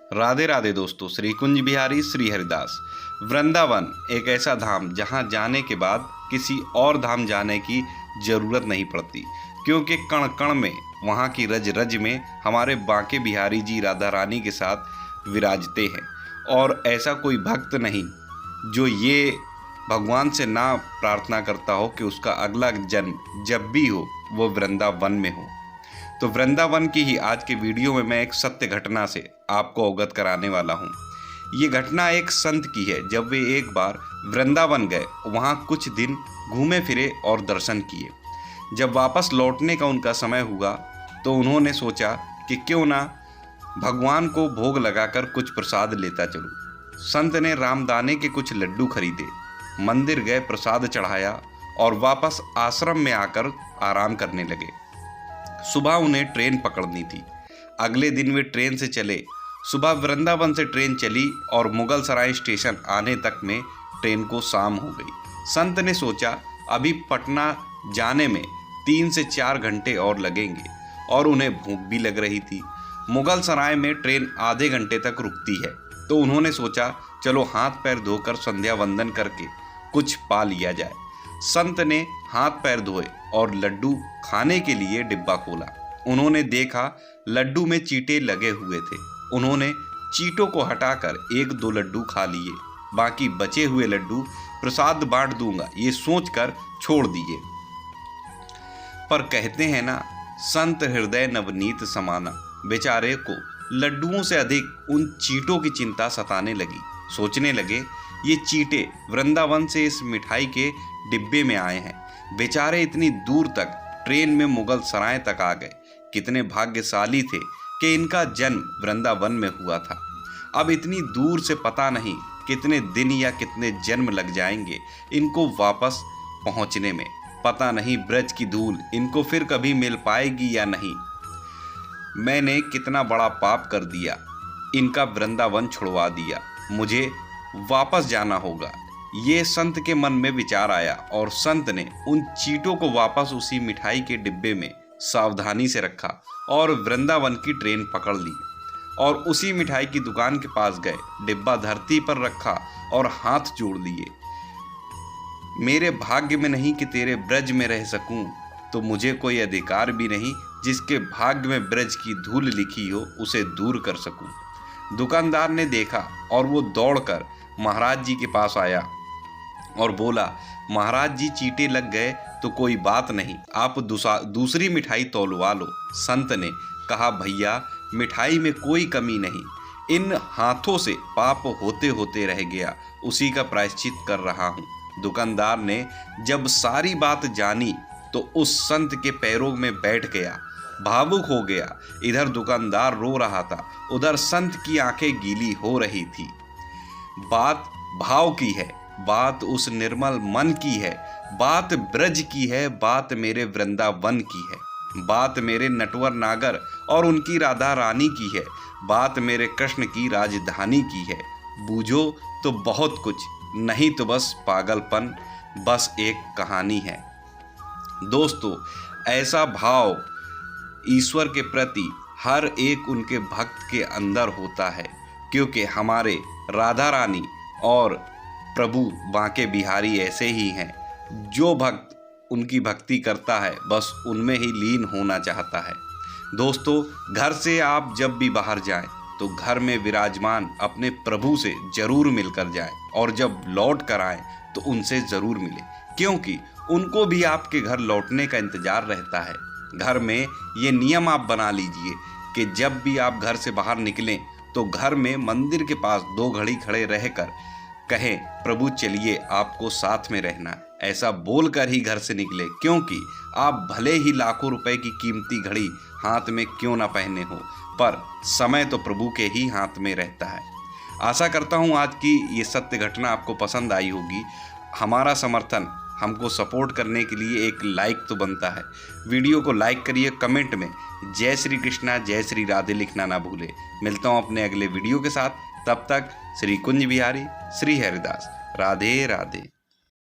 राधे राधे दोस्तों। श्री कुंज बिहारी श्री हरिदास। वृंदावन एक ऐसा धाम जहां जाने के बाद किसी और धाम जाने की जरूरत नहीं पड़ती, क्योंकि कण कण में वहां की रज रज में हमारे बांके बिहारी जी राधा रानी के साथ विराजते हैं। और ऐसा कोई भक्त नहीं जो ये भगवान से ना प्रार्थना करता हो कि उसका अगला जन्म जब भी हो वो वृंदावन में हो। तो वृंदावन की ही आज के वीडियो में मैं एक सत्य घटना से आपको अवगत कराने वाला हूँ। ये घटना एक संत की है। जब वे एक बार वृंदावन गए, वहाँ कुछ दिन घूमे फिरे और दर्शन किए। जब वापस लौटने का उनका समय हुआ तो उन्होंने सोचा कि क्यों ना भगवान को भोग लगाकर कुछ प्रसाद लेता चलूं। संत ने रामदाने के कुछ लड्डू खरीदे, मंदिर गए, प्रसाद चढ़ाया और वापस आश्रम में आकर आराम करने लगे। सुबह उन्हें ट्रेन पकड़नी थी। अगले दिन वे ट्रेन से चले। सुबह वृंदावन से ट्रेन चली और मुगल सराय स्टेशन आने तक में ट्रेन को शाम हो गई। संत ने सोचा अभी पटना जाने में 3 से 4 घंटे और लगेंगे और उन्हें भूख भी लग रही थी। मुगल सराय में ट्रेन आधे घंटे तक रुकती है, तो उन्होंने सोचा चलो हाथ पैर धोकर संध्या वंदन करके कुछ पा लिया जाए। संत ने हाथ पैर धोए और लड्डू खाने के लिए डिब्बा खोला। उन्होंने देखा लड्डू में चींटे लगे हुए थे। उन्होंने चींटों को हटाकर 1-2 लड्डू खा लिए। बाकी बचे हुए लड्डू प्रसाद बांट दूंगा ये सोचकर छोड़ दिए। पर कहते हैं ना, संत हृदय नवनीत समाना। बेचारे को लड्डुओं से अधिक उन चींटों की चिंता सताने लगी। सोचने लगे ये चींटे वृंदावन से इस मिठाई के डिब्बे में आए हैं। बेचारे इतनी दूर तक ट्रेन में मुगल सराय तक आ गए। कितने भाग्यशाली थे कि इनका जन्म वृंदावन में हुआ था। अब इतनी दूर से पता नहीं कितने दिन या कितने जन्म लग जाएंगे इनको वापस पहुंचने में। पता नहीं ब्रज की धूल इनको फिर कभी मिल पाएगी या नहीं। मैंने कितना बड़ा पाप कर दिया, इनका वृंदावन छुड़वा दिया। मुझे वापस जाना होगा। ये संत के मन में विचार आया और संत ने उन चींटों को वापस उसी मिठाई के डिब्बे में सावधानी से रखा और वृंदावन की ट्रेन पकड़ ली और उसी मिठाई की दुकान के पास गए। डिब्बा धरती पर रखा और हाथ जोड़ लिए। मेरे भाग्य में नहीं कि तेरे ब्रज में रह सकूं, तो मुझे कोई अधिकार भी नहीं जिसके भाग्य में ब्रज की धूल लिखी हो उसे दूर कर सकूं। दुकानदार ने देखा और वो दौड़कर महाराज जी के पास आया और बोला, महाराज जी चींटे लग गए तो कोई बात नहीं, आप दूसरी मिठाई तौलवा लो। संत ने कहा, भैया मिठाई में कोई कमी नहीं, इन हाथों से पाप होते होते रह गया, उसी का प्रायश्चित कर रहा हूँ। दुकानदार ने जब सारी बात जानी तो उस संत के पैरों में बैठ गया, भावुक हो गया। इधर दुकानदार रो रहा था, उधर संत की आंखें गीली हो रही थी। बात भाव की है, बात उस निर्मल मन की है, बात ब्रज की है, बात मेरे वृंदावन की है, बात मेरे नटवर नागर और उनकी राधा रानी की है, बात मेरे कृष्ण की राजधानी की है। बूझो तो बहुत कुछ, नहीं तो बस पागलपन, बस एक कहानी है। दोस्तों, ऐसा भाव ईश्वर के प्रति हर एक उनके भक्त के अंदर होता है, क्योंकि हमारे राधा रानी और प्रभु बांके बिहारी ऐसे ही हैं। जो भक्त उनकी भक्ति करता है बस उनमें ही लीन होना चाहता है। दोस्तों, घर से आप जब भी बाहर जाएं तो घर में विराजमान अपने प्रभु से जरूर मिलकर जाएं और जब लौट कर आएं तो उनसे ज़रूर मिलें, क्योंकि उनको भी आपके घर लौटने का इंतज़ार रहता है। घर में ये नियम आप बना लीजिए कि जब भी आप घर से बाहर निकलें तो घर में मंदिर के पास 2 घड़ी खड़े रहकर कहें, प्रभु चलिए आपको साथ में रहना। ऐसा बोलकर ही घर से निकले, क्योंकि आप भले ही लाखों रुपए की कीमती घड़ी हाथ में क्यों ना पहने हो, पर समय तो प्रभु के ही हाथ में रहता है। आशा करता हूँ आज की ये सत्य घटना आपको पसंद आई होगी। हमारा समर्थन, हमको सपोर्ट करने के लिए एक लाइक तो बनता है। वीडियो को लाइक करिए, कमेंट में जय श्री कृष्णा जय श्री राधे लिखना ना भूले। मिलता हूँ अपने अगले वीडियो के साथ, तब तक श्री कुंज बिहारी श्री हरिदास। राधे राधे।